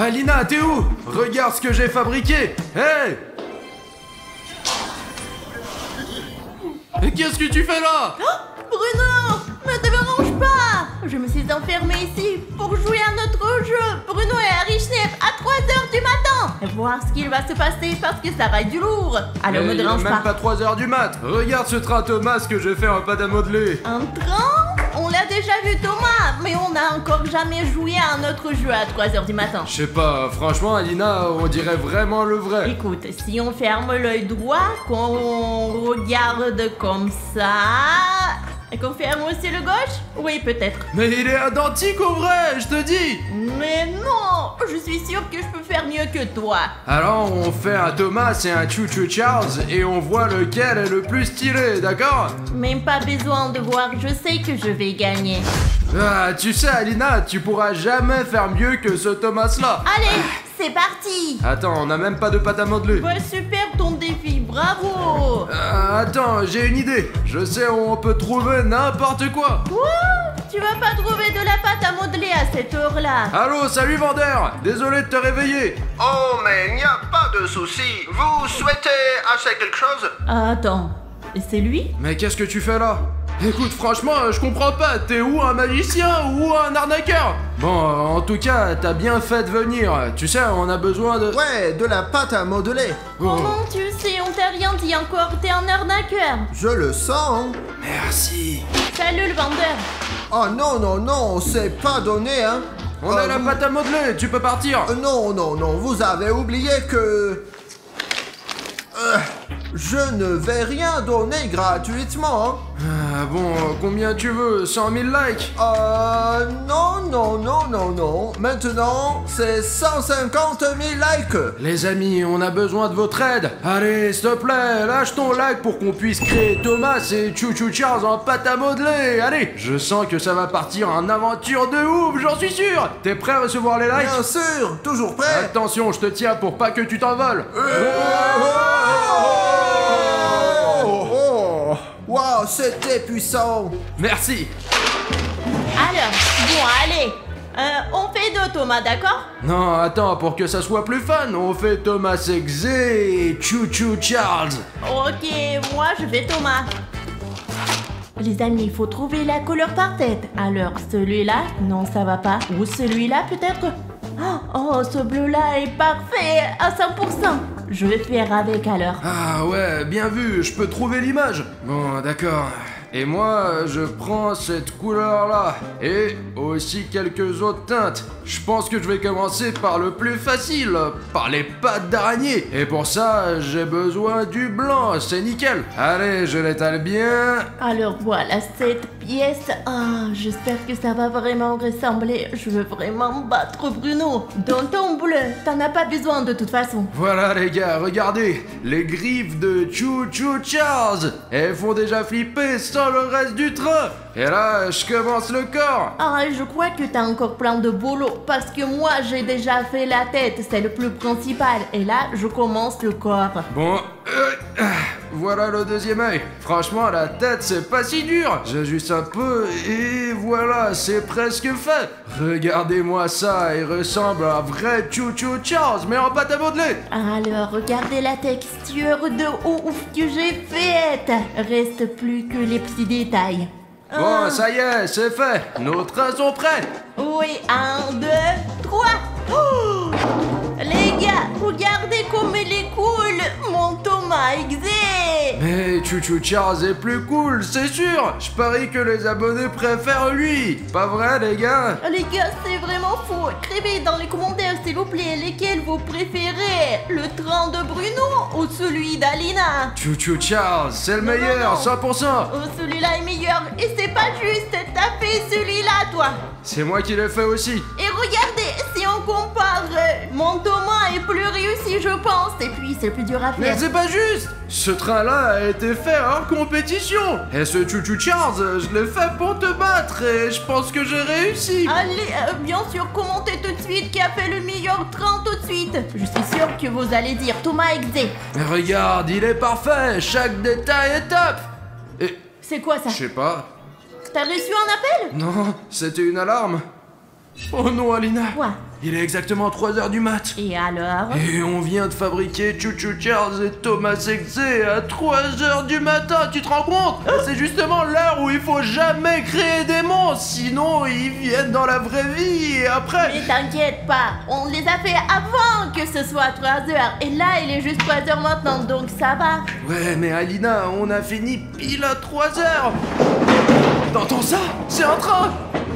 Alina, t'es où? Regarde ce que j'ai fabriqué. Hey! Et qu'est-ce que tu fais là? Oh, Bruno, ne te dérange pas. Je me suis enfermée ici pour jouer à notre jeu Bruno et Harry Schnepp à 3h du matin et voir ce qu'il va se passer parce que ça va être du lourd. Alors me dérange même pas 3h du mat. Regarde ce train Thomas que j'ai fait en pâte à modeler. Un train? On l'a déjà vu Thomas, mais on n'a encore jamais joué à un autre jeu à 3h du matin. Je sais pas, franchement Alina, on dirait vraiment le vrai. Écoute, si on ferme l'œil droit, qu'on regarde comme ça... Et qu'on ferme aussi le gauche? Oui, peut-être. Mais il est identique au vrai, je te dis. Mais non, je suis sûre que je peux faire mieux que toi. Alors on fait un Thomas et un Choo Choo Charles et on voit lequel est le plus stylé, d'accord? Même pas besoin de voir, je sais que je vais gagner. Ah, tu sais Alina, tu pourras jamais faire mieux que ce Thomas là. Allez, c'est parti. Attends, on a même pas de pâte à modeler. Ouais, super ton défi, bravo. Attends, j'ai une idée. Je sais où on peut trouver n'importe quoi. Quoi? Tu vas pas trouver de la pâte à modeler à cette heure-là. Allô, salut vendeur. Désolé de te réveiller. Oh, mais il n'y a pas de souci. Vous souhaitez acheter quelque chose? Attends, et c'est lui? Mais qu'est-ce que tu fais là? Écoute, franchement, je comprends pas. T'es ou un magicien ou un arnaqueur? Bon, en tout cas, t'as bien fait de venir. Tu sais, on a besoin de... Ouais, de la pâte à modeler. Comment tu sais? On t'a rien dit encore, t'es un arnaqueur. Je le sens. Merci. Salut le vendeur. Oh non, non, non, c'est pas donné, hein. On a la pâte à modeler, tu peux partir. Non, non, non, vous avez oublié que... je ne vais rien donner gratuitement, hein. Ah, bon, combien tu veux? 100 000 likes? Non, non, non, non, non. Maintenant, c'est 150 000 likes. Les amis, on a besoin de votre aide. Allez, s'il te plaît, lâche ton like pour qu'on puisse créer Thomas et Choo Choo Charles en pâte à modeler. Allez, je sens que ça va partir en aventure de ouf, j'en suis sûr. T'es prêt à recevoir les likes? Bien sûr, toujours prêt. Attention, je te tiens pour pas que tu t'envoles. Wow, c'était puissant. Merci. Alors, bon, allez. On fait deux Thomas, d'accord? Non, attends, pour que ça soit plus fun, on fait Thomas Exé et Choo Choo Charles. Ok, moi je fais Thomas. Les amis, il faut trouver la couleur par tête. Alors, celui-là, non, ça va pas. Ou celui-là, peut-être? Oh, ce bleu-là est parfait à 100%. Je vais faire avec alors. Ah ouais, bien vu, je peux trouver l'image. Bon, d'accord. Et moi, je prends cette couleur-là. Et aussi quelques autres teintes. Je pense que je vais commencer par le plus facile, par les pattes d'araignée. Et pour ça, j'ai besoin du blanc, c'est nickel. Allez, je l'étale bien. Alors voilà cette pièce. Ah, j'espère que ça va vraiment ressembler. Je veux vraiment battre Bruno. Dans ton bleu, t'en as pas besoin de toute façon. Voilà les gars, regardez. Les griffes de Choo Choo Charles. Elles font déjà flipper sans le reste du train. Et là, je commence le corps. Ah, je crois que t'as encore plein de boulot. Parce que moi, j'ai déjà fait la tête. C'est le plus principal. Et là, je commence le corps. Bon, voilà le deuxième œil. Franchement, la tête, c'est pas si dur. J'ajuste un peu et voilà, c'est presque fait. Regardez-moi ça, il ressemble à un vrai Choo Choo Charles, mais en pâte à modeler. Alors, regardez la texture de ouf que j'ai faite. Reste plus que les petits détails. Bon, ça y est, c'est fait. Nos trains sont prêts. Oui, 1, 2, 3. Oh, les gars, regardez comme il est cool, mon Thomas Exé. Mais Choo Choo Charles est plus cool, c'est sûr. Je parie que les abonnés préfèrent lui. Pas vrai, les gars? Les gars, c'est vraiment fou. Écrivez dans les commentaires, s'il vous plaît, lesquels vous préférez. Le train de Bruno ou celui d'Alina? Choo Choo Charles, c'est le Non, meilleur, non, non. 100%. Celui-là est meilleur. Et c'est pas juste, t'as fait celui-là, toi. C'est moi qui l'ai fait aussi. Et regardez, si on compare, mon Thomas est plus réussi, je pense. Et puis, c'est plus dur à Mais faire. c'est pas juste. Ce train-là a été fait hors compétition. Et ce Choo Choo Charles, je l'ai fait pour te battre et je pense que j'ai réussi. Allez, bien sûr, commentez tout de suite qui a fait le meilleur train tout de suite. Je suis sûre que vous allez dire Thomas Exé. Mais regarde, il est parfait. Chaque détail est top. Et C'est quoi ça? je sais pas. T'as reçu un appel? Non, c'était une alarme. Oh non, Alina. Quoi? Il est exactement 3h du mat. Et alors? Et on vient de fabriquer Choo Choo Charles et Thomas Exe à 3h du matin, tu te rends compte? C'est justement l'heure où il faut jamais créer des monstres, sinon ils viennent dans la vraie vie et après... Mais t'inquiète pas, on les a fait avant que ce soit 3h. Et là, il est juste 3h maintenant, donc ça va. Ouais, mais Alina, on a fini pile à 3h. T'entends ça? C'est un train.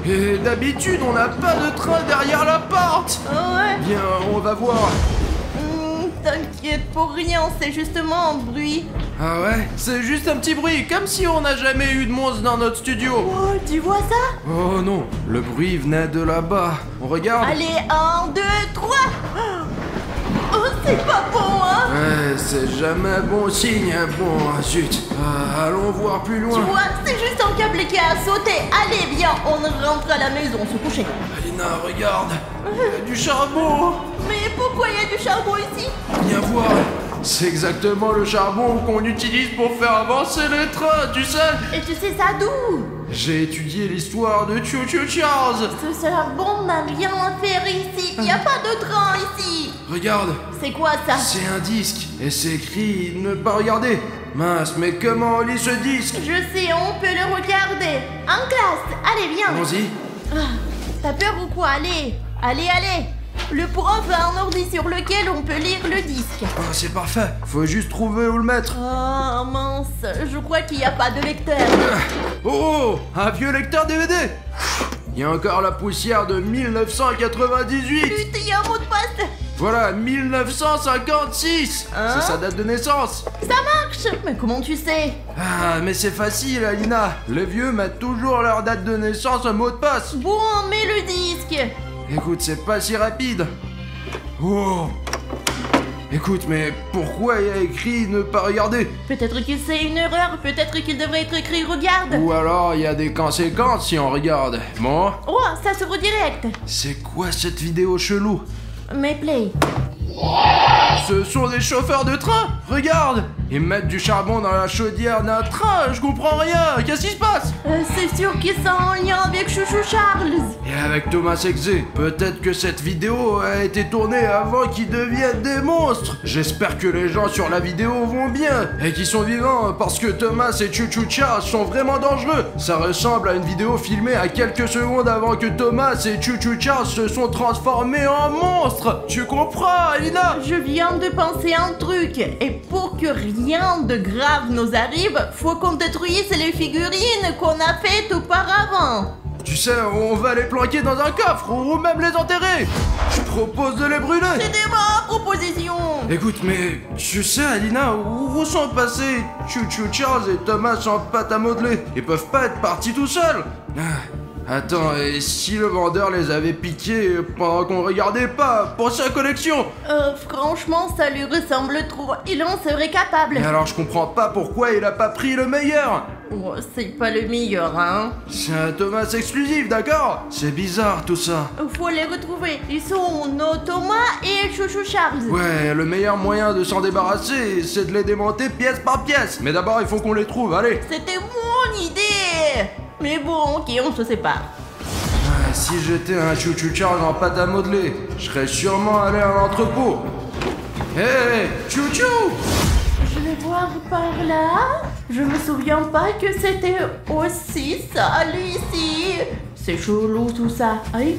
Et d'habitude, on n'a pas de train derrière la porte. Oh ouais? Viens, on va voir. T'inquiète pour rien, c'est justement un bruit. Ah ouais? C'est juste un petit bruit, comme si on n'a jamais eu de monstre dans notre studio. Oh, tu vois ça? Oh non, le bruit venait de là-bas. On regarde? Allez, 1, 2, 3. Oh, c'est pas bon, hein? Ouais, c'est jamais bon signe. Bon, zut. Allons voir plus loin. Tu vois, c'est juste un câble qui a sauté. Allez, viens, on rentre à la maison, se coucher. Alina, regarde. Il y a du charbon. Mais pourquoi il y a du charbon ici? Viens voir. C'est exactement le charbon qu'on utilise pour faire avancer les trains, tu sais. Et tu sais ça d'où? J'ai étudié l'histoire de Choo Choo Charles. Ce charbon n'a rien à faire ici. Il n'y a pas de train ici. Regarde. C'est quoi ça? C'est un disque. Et c'est écrit ne pas regarder. Mince, mais comment on lit ce disque? Je sais, on peut le regarder. En classe. Allez, viens. Allons-y. T'as peur ou quoi? Allez. Allez, allez. Le prof a un ordi sur lequel on peut lire le disque. Oh, c'est parfait. Faut juste trouver où le mettre. Oh mince, je crois qu'il n'y a pas de lecteur. Oh, un vieux lecteur DVD. Il y a encore la poussière de 1998. Putain, il y a un mot de passe. Voilà, 1956. Hein? C'est sa date de naissance. Ça marche. Mais comment tu sais? Ah, mais c'est facile, Alina. Les vieux mettent toujours leur date de naissance en mot de passe. Bon, mets le disque. Écoute, c'est pas si rapide. Oh. Écoute, mais pourquoi il y a écrit ne pas regarder? Peut-être que c'est une erreur, peut-être qu'il devrait être écrit regarde. Ou alors il y a des conséquences si on regarde. Bon. Oh, ça se redirect. C'est quoi cette vidéo chelou? Mais play. Ce sont des chauffeurs de train. Regarde. Ils mettent du charbon dans la chaudière d'un train. Je comprends rien. Qu'est-ce qui se passe? C'est sûr qu'ils sont en lien avec Chouchou Charles. Et avec Thomas Exe. Peut-être que cette vidéo a été tournée avant qu'ils deviennent des monstres. J'espère que les gens sur la vidéo vont bien et qu'ils sont vivants parce que Thomas et Choo Choo Charles sont vraiment dangereux. Ça ressemble à une vidéo filmée à quelques secondes avant que Thomas et Choo Choo Charles se sont transformés en monstres. Tu comprends, Alina? Je viens de penser un truc. Et pour que rien de grave nous arrive, faut qu'on détruise les figurines qu'on a faites auparavant. Tu sais, on va les planquer dans un coffre ou même les enterrer. Je propose de les brûler. C'était ma proposition. Écoute, mais tu sais, Alina, où sont passés Choo Choo Charles et Thomas en pâte à modeler? Ils peuvent pas être partis tout seuls. Attends, et si le vendeur les avait piqués pendant qu'on regardait pas pour sa collection? Franchement, ça lui ressemble trop. Il en serait capable. Et alors je comprends pas pourquoi il a pas pris le meilleur. Oh, c'est pas le meilleur, hein. C'est un Thomas exclusif, d'accord? C'est bizarre tout ça. Faut les retrouver. Ils sont nos Thomas et Chouchou Charles. Ouais, le meilleur moyen de s'en débarrasser, c'est de les démonter pièce par pièce. Mais d'abord, il faut qu'on les trouve, allez. C'était mon idée. Mais bon, ok, on se sépare. Si j'étais un Choo Choo Charles en pâte à modeler, je serais sûrement allé à l'entrepôt. Hé, Choo Choo! Je vais voir par là. Je me souviens pas que c'était aussi sale ici. C'est chelou tout ça. Aïe.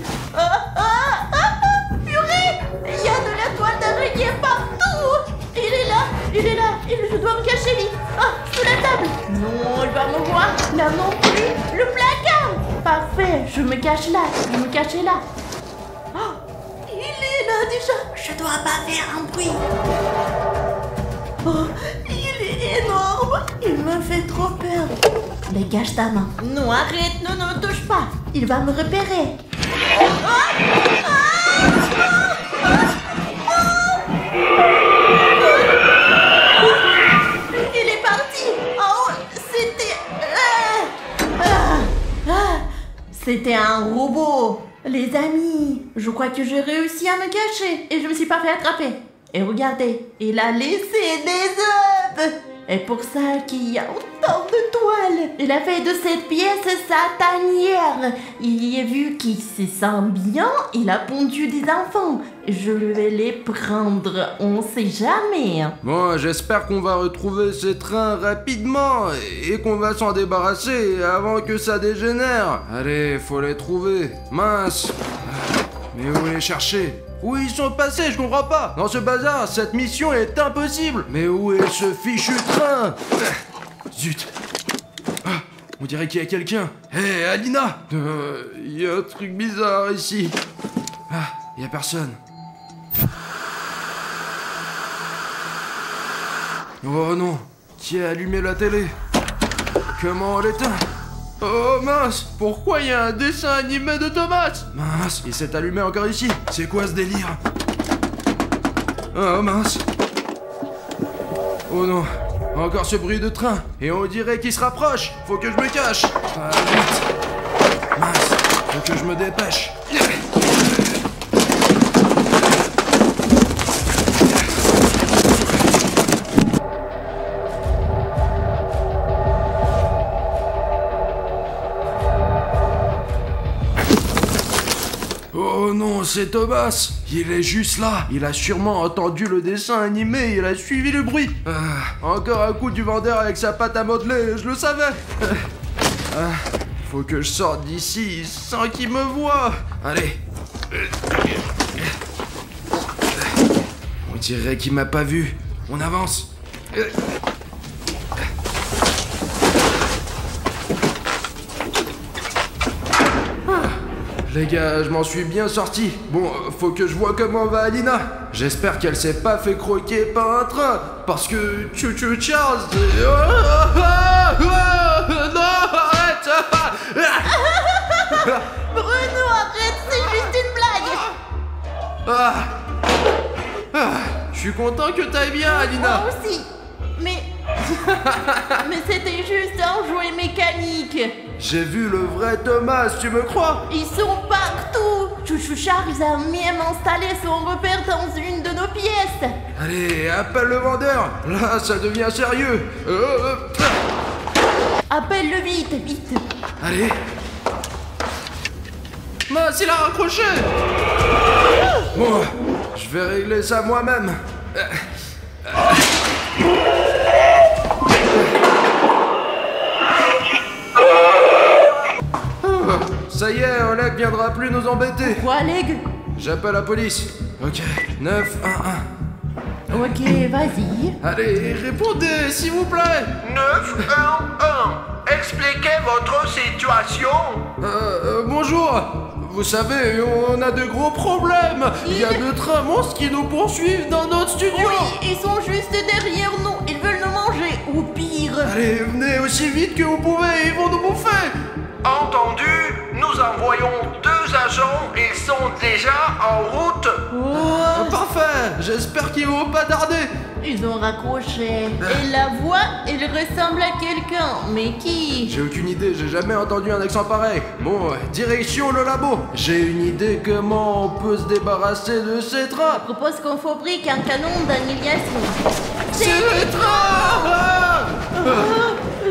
Purée! Il y a de la toile d'araignée partout. Il est là. Je dois me cacher lui. Ah, sous la table. Non, il va me voir. Là non plus. Le placard. Parfait, je me cache là. Oh, il est là déjà. Je dois pas faire un bruit. Oh, il est énorme. Il me fait trop peur. Dégage ta main. Non, arrête. Non, touche pas. Il va me repérer. Il est parti. Oh, c'était un robot. Les amis, je crois que j'ai réussi à me cacher et je me suis pas fait attraper. Et regardez, il a laissé des œufs. Et pour ça qu'il y a autant de toiles. Il a fait de cette pièce sa tanière. Il y a vu qu'il se sent bien, il a pondu des enfants. Je vais les prendre, on sait jamais. Bon, j'espère qu'on va retrouver ces trains rapidement et qu'on va s'en débarrasser avant que ça dégénère. Allez, faut les trouver. Mince. Mais où les chercher? Où ils sont passés? Je comprends pas. Dans ce bazar, cette mission est impossible. Mais où est ce fichu train? Zut. Ah, on dirait qu'il y a quelqu'un. Hé, Alina! Il y a un truc bizarre ici. Ah, il y a personne. Oh non, qui a allumé la télé? Comment on l'éteint? Oh mince, pourquoi il y a un dessin animé de Thomas? Mince, il s'est allumé encore ici. C'est quoi ce délire? Oh mince. Oh non, encore ce bruit de train. Et on dirait qu'il se rapproche. Faut que je me cache. Ah, vite. Mince, faut que je me dépêche. Oh non, c'est Thomas. Il est juste là. Il a sûrement entendu le dessin animé. Il a suivi le bruit. Encore un coup du vendeur avec sa pâte à modeler. Je le savais. Faut que je sorte d'ici sans qu'il me voie. Allez. On dirait qu'il m'a pas vu. On avance. Les gars, je m'en suis bien sorti. Bon, faut que je vois comment va Alina. J'espère qu'elle s'est pas fait croquer par un train. Parce que Chouchou Charles... Non, arrête. Bruno, arrête, c'est juste une blague. Je suis content que t'ailles bien, Alina. Moi aussi. Mais c'était juste un jouet mécanique. J'ai vu le vrai Thomas, tu me crois? Ils sont partout. Chouchou Charles a même installé son repère dans une de nos pièces. Allez, appelle le vendeur. Là, ça devient sérieux. Appelle-le vite, vite. Allez. Mince, il a raccroché. Bon, je vais régler ça moi-même. Ça y est, Oleg viendra plus nous embêter. Quoi, Oleg? J'appelle la police. Ok, 911. Ok, vas-y. Allez, répondez, s'il vous plaît. 911. Expliquez votre situation. Bonjour. Vous savez, on a de gros problèmes. Il y a deux trains monstres qui nous poursuivent dans notre studio. Oui, ils sont juste derrière nous. Ils veulent nous manger. Ou pire. Allez, venez aussi vite que vous pouvez. Ils vont nous bouffer. Entendu, nous envoyons 2 agents, ils sont déjà en route. Oh, Parfait. J'espère qu'ils vont pas tarder. ils ont raccroché. Et la voix, elle ressemble à quelqu'un. Mais qui? J'ai aucune idée, j'ai jamais entendu un accent pareil. Bon, direction le labo. J'ai une idée comment on peut se débarrasser de ces trains. Je propose qu'on fabrique un canon d'annihilation. C'est les trains.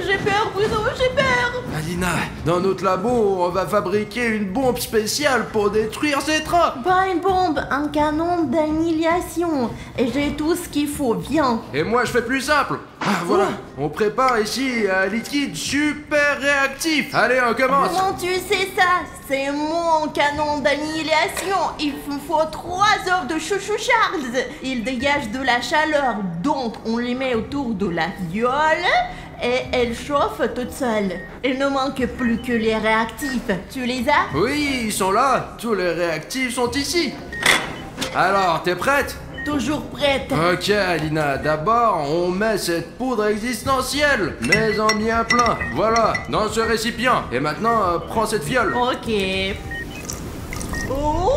J'ai peur, Bruno, j'ai peur. Alina, dans notre labo, on va fabriquer une bombe spéciale pour détruire ces trains. Pas une bombe, un canon d'annihilation. Et j'ai tout ce qu'il faut, viens. Et moi, je fais plus simple. Voilà, on prépare ici un liquide super réactif. Allez, on commence. Comment tu sais ça? C'est mon canon d'annihilation. Il me faut 3 heures de Chouchou Charles. Il dégage de la chaleur, donc on les met autour de la viole et elle chauffe toute seule. Il ne manque plus que les réactifs. Tu les as? Oui, ils sont là. Tous les réactifs sont ici. Alors, t'es prête? Toujours prête. Ok, Alina, d'abord, on met cette poudre existentielle, mais en bien plein. Voilà, dans ce récipient. Et maintenant, prends cette fiole. Ok. Oh.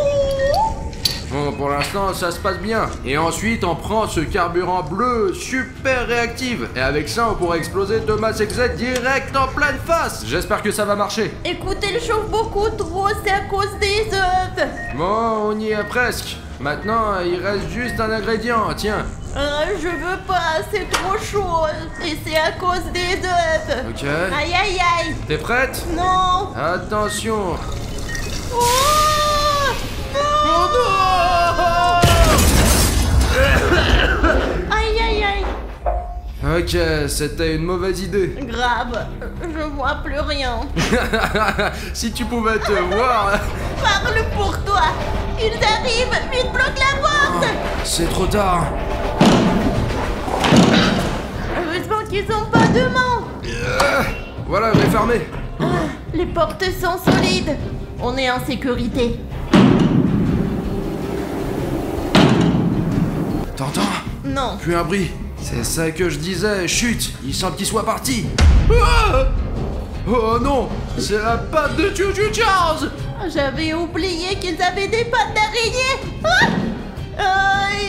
Bon, pour l'instant, ça se passe bien. Et ensuite, on prend ce carburant bleu super réactif. Et avec ça, on pourra exploser Thomas XZ direct en pleine face. J'espère que ça va marcher. Écoute, elle chauffe beaucoup trop, c'est à cause des œufs. Bon, on y est presque. Maintenant, il reste juste un ingrédient, tiens. Je veux pas, c'est trop chaud. Et c'est à cause des œufs. Ok. Aïe aïe aïe. T'es prête? Non. Attention. Oh, Oh non! aïe aïe aïe. Ok, c'était une mauvaise idée. Grave, je vois plus rien. Si tu pouvais te voir. Parle pour toi. Ils arrivent, vite bloque la porte. C'est trop tard. Heureusement qu'ils ont pas de main. Voilà, je vais fermer. Les portes sont solides. On est en sécurité. T'entends? Non. Plus un bruit. C'est ça que je disais. Chut, il semble qu'il soit parti. Ah! Oh non, c'est la patte de Choo Charles. J'avais oublié qu'ils avaient des pattes d'araignée.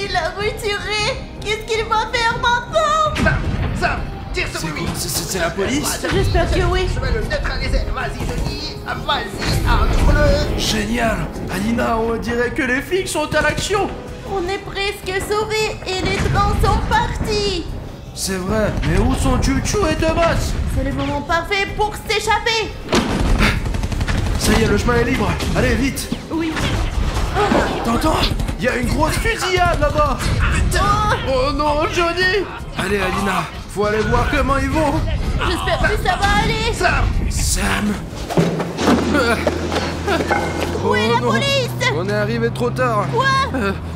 Il a retiré. Qu'est-ce qu'il va faire maintenant? Sam, tire sur lui. C'est la police? J'espère que oui. Je vais le neutraliser. Vas-y, Denis. Vas-y, entre-le. Génial. Alina, on dirait que les flics sont à l'action. On est presque sauvés et les trains sont partis. C'est vrai, mais où sont Chouchou et Thomas? C'est le moment parfait pour s'échapper. Ça y est, le chemin est libre. Allez, vite. Oui. T'entends? Il y a une grosse fusillade là-bas. Oh non, Johnny. Allez, Alina, faut aller voir comment ils vont. J'espère que ça va aller. Sam. Où est la non. police? On est arrivé trop tard. Quoi?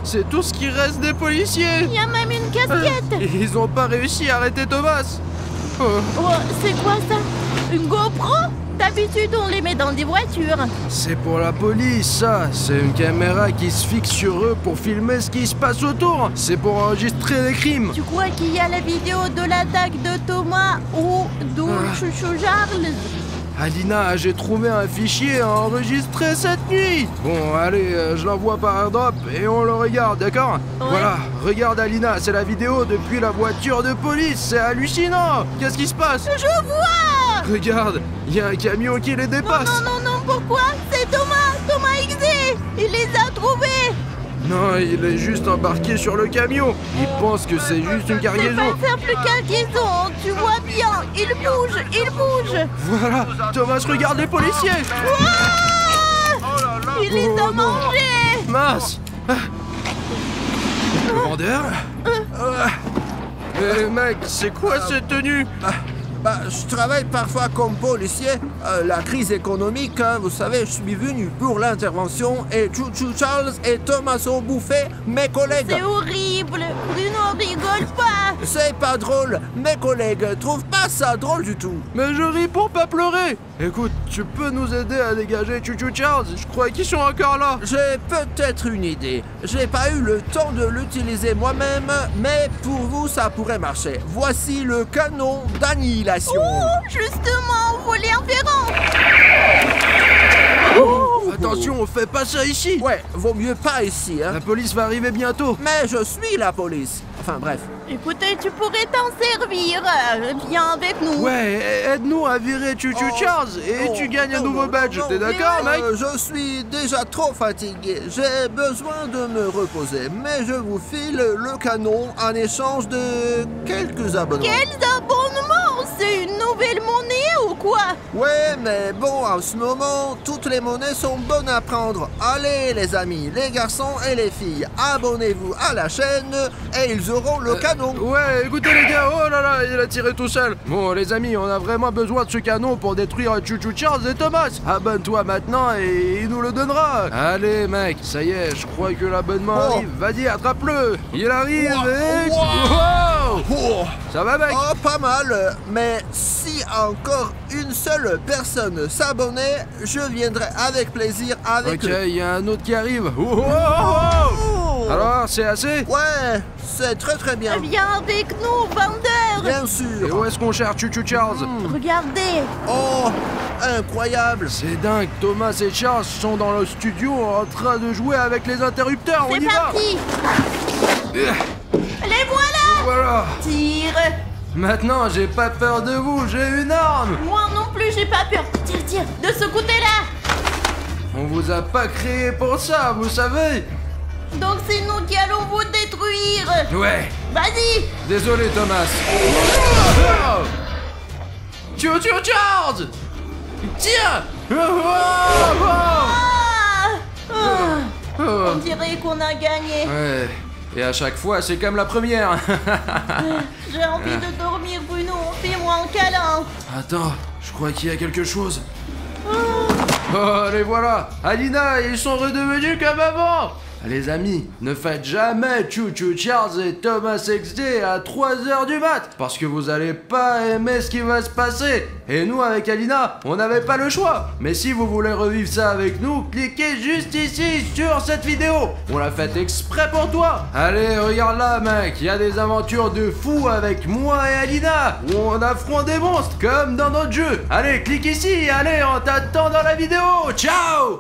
C'est tout ce qui reste des policiers. Il y a même une casquette. Ils ont pas réussi à arrêter Thomas. Oh. Oh, c'est quoi ça? Une GoPro? D'habitude, on les met dans des voitures. C'est pour la police, ça. C'est une caméra qui se fixe sur eux pour filmer ce qui se passe autour. C'est pour enregistrer les crimes. Tu crois qu'il y a la vidéo de l'attaque de Thomas ou de Chouchou Charles? Alina, j'ai trouvé un fichier à enregistrer cette nuit. Bon, allez, je l'envoie par airdrop et on le regarde, d'accord? Ouais. Voilà, regarde Alina, c'est la vidéo depuis la voiture de police. C'est hallucinant. Qu'est-ce qui se passe? Je vois! Regarde, il y a un camion qui les dépasse. Non, pourquoi? C'est Thomas XD! Il les a trouvés! Non, il est juste embarqué sur le camion. Il pense que c'est juste une C'est cargaison. pas simple cargaison, tu vois bien! Il bouge! Voilà, Thomas regarde les policiers. Il les a Oh, non. mangés! Mince. Le vendeur? Mec, c'est quoi cette tenue? Je travaille parfois comme policier. La crise économique, hein, vous savez, je suis venu pour l'intervention et Choo Charles et Thomas ont bouffé mes collègues. C'est horrible! Bruno rigole pas! C'est pas drôle. Mes collègues trouvent pas ça drôle du tout. Mais je ris pour pas pleurer. Écoute, tu peux nous aider à dégager Choo Charles? Je crois qu'ils sont encore là. J'ai peut-être une idée. J'ai pas eu le temps de l'utiliser moi-même, mais pour vous, ça pourrait marcher. Voici le canon d'annihilation. Oh, justement, volet inférent! Attention, on fait pas ça ici. Ouais, vaut mieux pas ici, hein. La police va arriver bientôt. Mais je suis la police. Enfin bref. Écoutez, tu pourrais t'en servir. Viens avec nous. Ouais, aide-nous à virer Choo Charles et tu gagnes un nouveau badge. T'es d'accord, mec? Je suis déjà trop fatigué. J'ai besoin de me reposer. Mais je vous file le canon en échange de quelques abonnements. Quels abonnements? C'est une nouvelle monnaie ou quoi? Ouais, mais bon, en ce moment, toutes les monnaies sont bonnes à prendre. Allez, les amis, les garçons et les filles, abonnez-vous à la chaîne et ils auront le canon. Ouais, écoutez les gars, oh là là, il a tiré tout seul. Bon, les amis, on a vraiment besoin de ce canon pour détruire Choo Charles et Thomas. Abonne-toi maintenant et il nous le donnera. Allez, mec, ça y est, je crois que l'abonnement arrive. Vas-y, attrape-le. Il arrive et... Wow. Oh. Ça va, mec? Oh, pas mal, mais si encore une seule personne s'abonnait, je viendrai avec plaisir avec Ok, eux. il y a un autre qui arrive. Oh, oh, oh. Oh. Alors, c'est assez? Ouais, c'est très bien. Viens avec nous, vendeur. Bien Et sûr. où est-ce qu'on cherche Choo Charles? Regardez. Oh, incroyable. C'est dingue, Thomas et Charles sont dans le studio en train de jouer avec les interrupteurs. On C'est y va. parti. Les voilà. Voilà. Tire. Maintenant, j'ai pas peur de vous, j'ai une arme. Moi non plus, j'ai pas peur. Tire, de ce côté-là. On vous a pas créé pour ça, vous savez. Donc c'est nous qui allons vous détruire. Ouais, Vas-y. désolé Thomas. Charles. Tiens. Ah. On dirait qu'on a gagné. Ouais, et à chaque fois c'est comme la première. J'ai envie de dormir, Bruno. Fais-moi un câlin. Attends, je crois qu'il y a quelque chose. Oh, les voilà. Alina, ils sont redevenus comme avant. Les amis, ne faites jamais Choo Choo Charles et Thomas XD à 3h du mat, parce que vous allez pas aimer ce qui va se passer. Et nous, avec Alina, on n'avait pas le choix. Mais si vous voulez revivre ça avec nous, cliquez juste ici sur cette vidéo. On l'a faite exprès pour toi. Allez, regarde là, mec, il y a des aventures de fou avec moi et Alina, où on affronte des monstres, comme dans notre jeu. Allez, clique ici, allez, on t'attend dans la vidéo. Ciao!